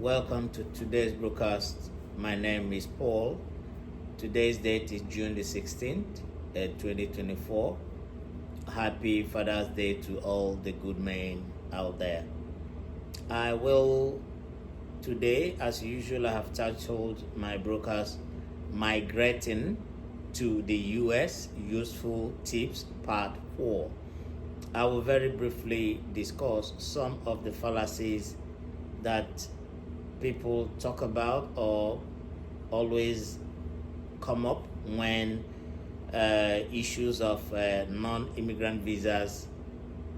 Welcome to today's broadcast. My name is Paul. Today's date is June the 16th, 2024. Happy Father's Day to all the good men out there. I will today, as usual, I have titled my broadcast Migrating to the US Useful Tips Part 4. I will very briefly discuss some of the fallacies that people talk about or always come up when issues of non-immigrant visas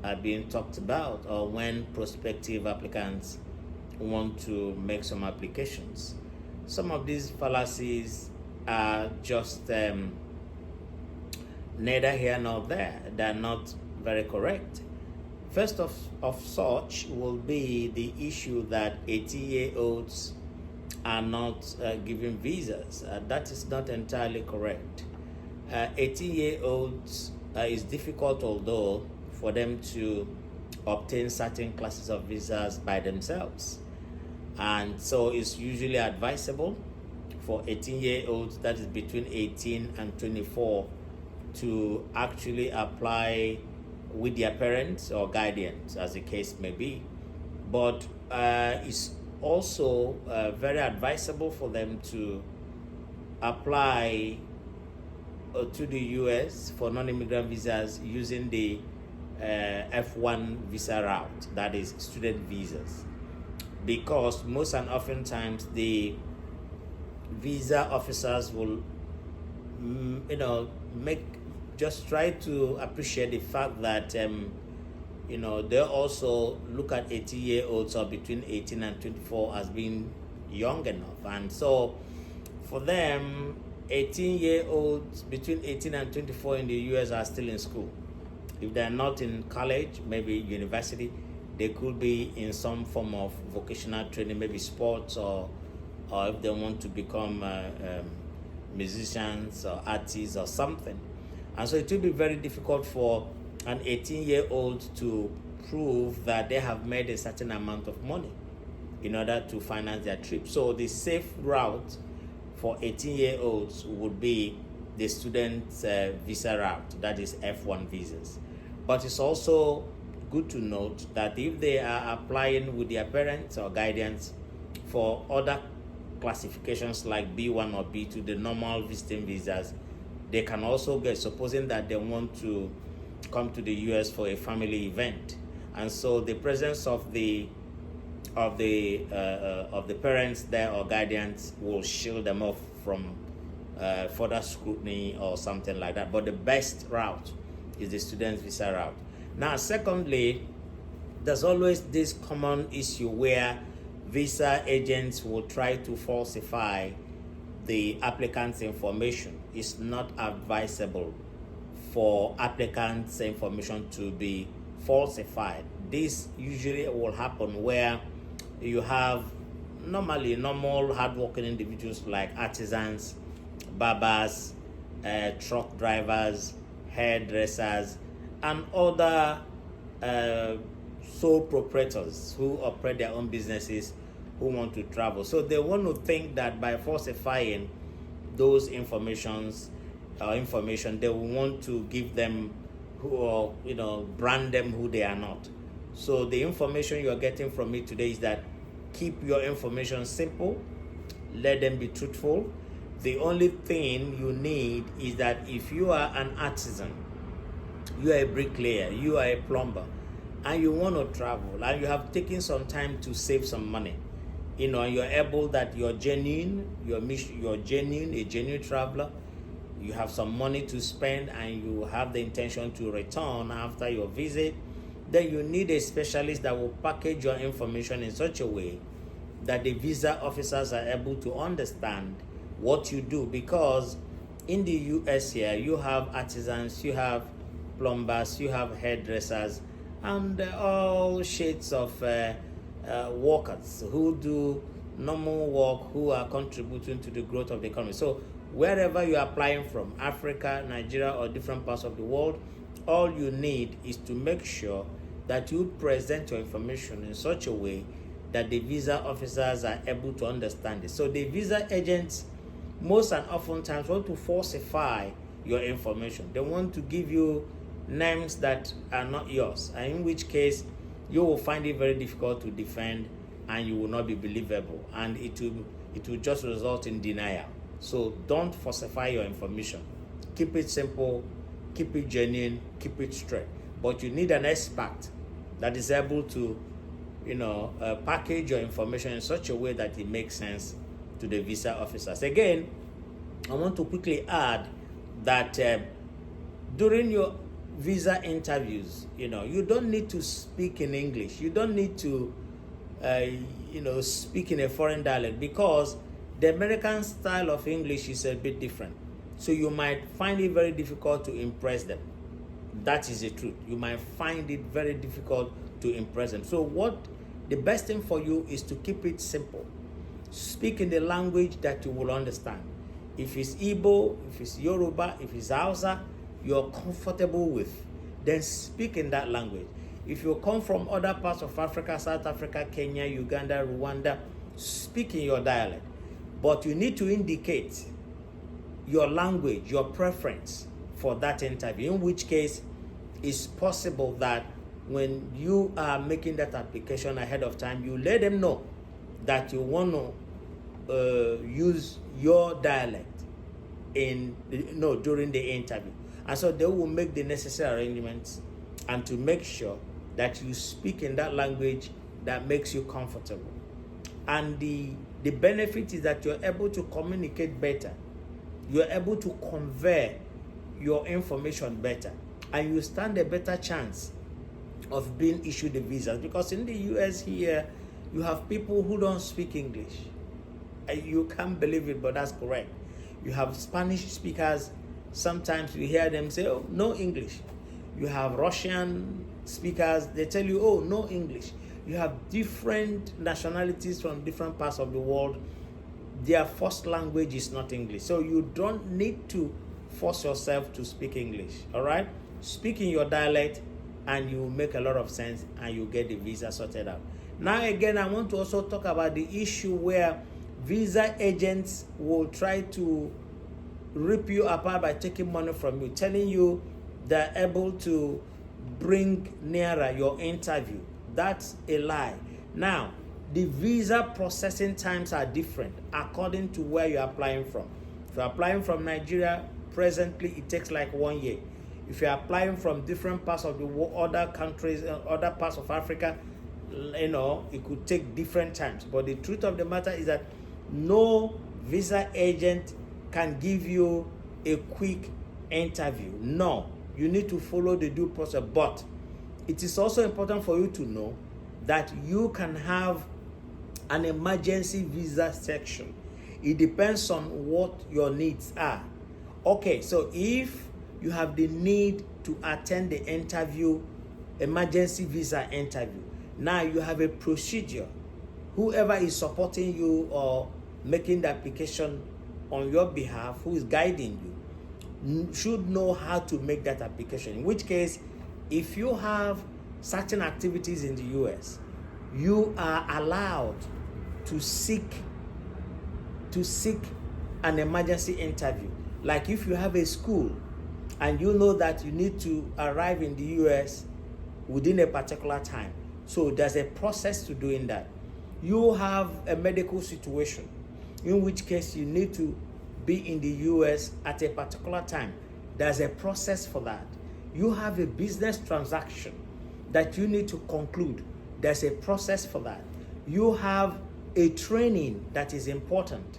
are being talked about, or when prospective applicants want to make some applications. Some of these fallacies are just neither here nor there. They're not very correct. First of such will be the issue that 18-year-olds are not given visas. That is not entirely correct. 18-year-olds is difficult, although, for them to obtain certain classes of visas by themselves. And so it's usually advisable for 18-year-olds, that is between 18 and 24, to actually apply with their parents or guardians, as the case may be. But it's also very advisable for them to apply to the US for non-immigrant visas using the F1 visa route, that is student visas, because most and oftentimes the visa officers will just try to appreciate the fact that they also look at 18-year-olds or between 18 and 24 as being young enough. And so for them, 18-year-olds between 18 and 24 in the US are still in school. If they're not in college, maybe university, they could be in some form of vocational training, maybe sports, or if they want to become musicians or artists or something. And so it will be very difficult for an 18-year-old to prove that they have made a certain amount of money in order to finance their trip. So the safe route for 18-year-olds would be the student visa route, that is F1 visas. But it's also good to note that if they are applying with their parents or guardians for other classifications like B1 or B2, the normal visiting visas, they can also get, supposing that they want to come to the US for a family event, and so the presence of the parents there or guardians will shield them off from further scrutiny or something like that. But the best route is the student visa route. Now, secondly, there's always this common issue where visa agents will try to falsify the applicant's information. It's not advisable for applicants' information to be falsified. This usually will happen where you have normal hardworking individuals like artisans, barbers, truck drivers, hairdressers, and other sole proprietors who operate their own businesses who want to travel. So they want to think that by falsifying those information, they will want to give them brand them who they are not. So the information you're getting from me today is that keep your information simple, let them be truthful. The only thing you need is that if you are an artisan, you are a bricklayer, you are a plumber, and you want to travel, and you have taken some time to save some money, you're able, that you're genuine, a genuine traveler, you have some money to spend, and you have the intention to return after your visit, then you need a specialist that will package your information in such a way that the visa officers are able to understand what you do. Because in the US here, you have artisans, you have plumbers, you have hairdressers, and all shades of workers who do normal work, who are contributing to the growth of the economy. So wherever you are applying from, Africa, Nigeria, or different parts of the world, all you need is to make sure that you present your information in such a way that the visa officers are able to understand it. So the visa agents most and often times want to falsify your information. They want to give you names that are not yours, and in which case you will find it very difficult to defend, and you will not be believable, and it will just result in denial. So don't falsify your information. Keep it simple, keep it genuine, keep it straight. But you need an expert that is able to, package your information in such a way that it makes sense to the visa officers. Again, I want to quickly add that during your visa interviews, you don't need to speak in English. You don't need to, speak in a foreign dialect, because the American style of English is a bit different. So you might find it very difficult to impress them. That is the truth. You might find it very difficult to impress them. So the best thing for you is to keep it simple. Speak in the language that you will understand. If it's Igbo, if it's Yoruba, if it's Hausa, you're comfortable with, then speak in that language. If you come from other parts of Africa, South Africa, Kenya, Uganda, Rwanda, speak in your dialect. But you need to indicate your language, your preference for that interview, in which case it's possible that when you are making that application ahead of time, you let them know that you want to use your dialect during the interview. And so they will make the necessary arrangements and to make sure that you speak in that language that makes you comfortable. And the benefit is that you're able to communicate better. You're able to convey your information better. And you stand a better chance of being issued a visa. Because in the US here, you have people who don't speak English. You can't believe it, but that's correct. You have Spanish speakers. Sometimes you hear them say, oh, no English. You have Russian speakers. They tell you, oh, no English. You have different nationalities from different parts of the world. Their first language is not English. So you don't need to force yourself to speak English, all right? Speak in your dialect and you will make a lot of sense and you get the visa sorted out. Now again, I want to also talk about the issue where visa agents will try to rip you apart by taking money from you, telling you they're able to bring nearer your interview. That's a lie. Now, the visa processing times are different according to where you're applying from. If you're applying from Nigeria, presently it takes like 1 year. If you're applying from different parts of the world, other countries, other parts of Africa, it could take different times. But the truth of the matter is that no visa agent can give you a quick interview. No, you need to follow the due process. But it is also important for you to know that you can have an emergency visa section. It depends on what your needs are. Okay, so if you have the need to attend the interview, emergency visa interview, now you have a procedure. Whoever is supporting you or making the application on your behalf, who is guiding you, should know how to make that application. In which case, if you have certain activities in the US, you are allowed to seek an emergency interview. Like if you have a school and you know that you need to arrive in the US within a particular time, so there's a process to doing that. You have a medical situation, in which case you need to be in the US at a particular time. There's a process for that. You have a business transaction that you need to conclude. There's a process for that. You have a training that is important.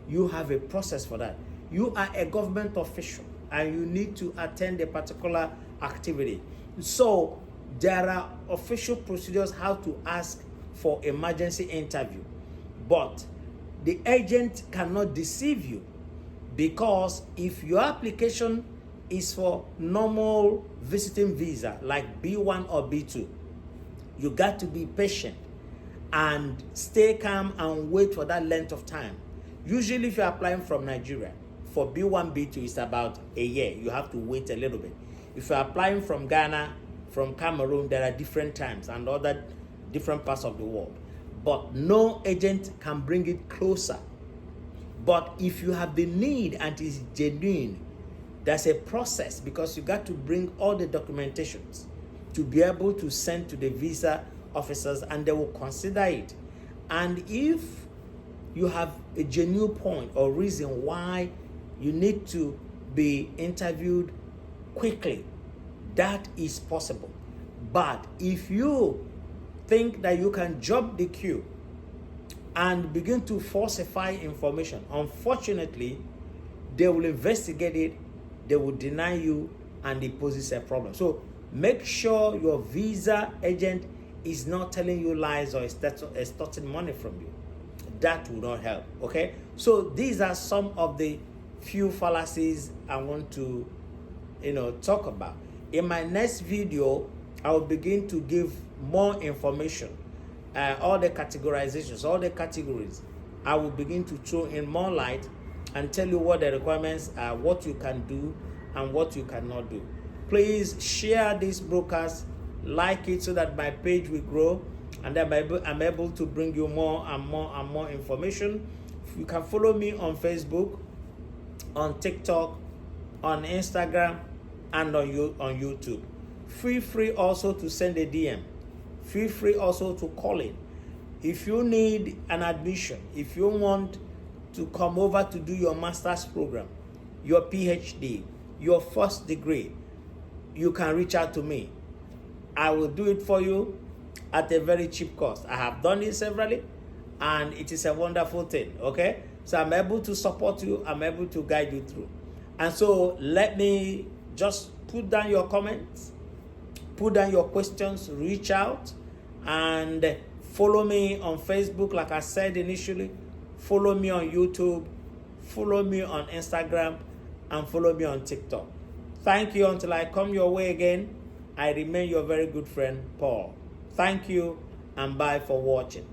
You have a process for that. You are a government official and you need to attend a particular activity. So there are official procedures how to ask for emergency interview. But the agent cannot deceive you, because if your application is for normal visiting visa like B1 or B2, you got to be patient and stay calm and wait for that length of time. Usually if you're applying from Nigeria, for B1, B2, it's about a year. You have to wait a little bit. If you're applying from Ghana, from Cameroon, there are different times and other different parts of the world. but no agent can bring it closer. But if you have the need and it is genuine, there's a process, because you got to bring all the documentations to be able to send to the visa officers, and they will consider it. And if you have a genuine point or reason why you need to be interviewed quickly, that is possible. But if you think that you can jump the queue and begin to falsify information, unfortunately, they will investigate it, they will deny you, and it poses a problem. So make sure your visa agent is not telling you lies or extorting money from you. That will not help, okay? So these are some of the few fallacies I want to, talk about. In my next video, I will begin to give more information, all the categorizations, all the categories. I will begin to throw in more light and tell you what the requirements are, what you can do and what you cannot do. Please share this broadcast, like it, so that my page will grow, and then I'm able to bring you more and more and more information. You can follow me on Facebook, on TikTok, on Instagram, and on YouTube. Feel free also to send a DM. Feel free also to call in. If you need an admission, if you want to come over to do your master's program, your PhD, your first degree, you can reach out to me. I will do it for you at a very cheap cost. I have done it severally, and it is a wonderful thing, okay? So I'm able to support you, I'm able to guide you through. And so let me just put down your comments, put down your questions, reach out, and follow me on Facebook, like I said initially. Follow me on YouTube, follow me on Instagram, and follow me on TikTok. Thank you. Until I come your way again, I remain your very good friend, Paul. Thank you, and bye for watching.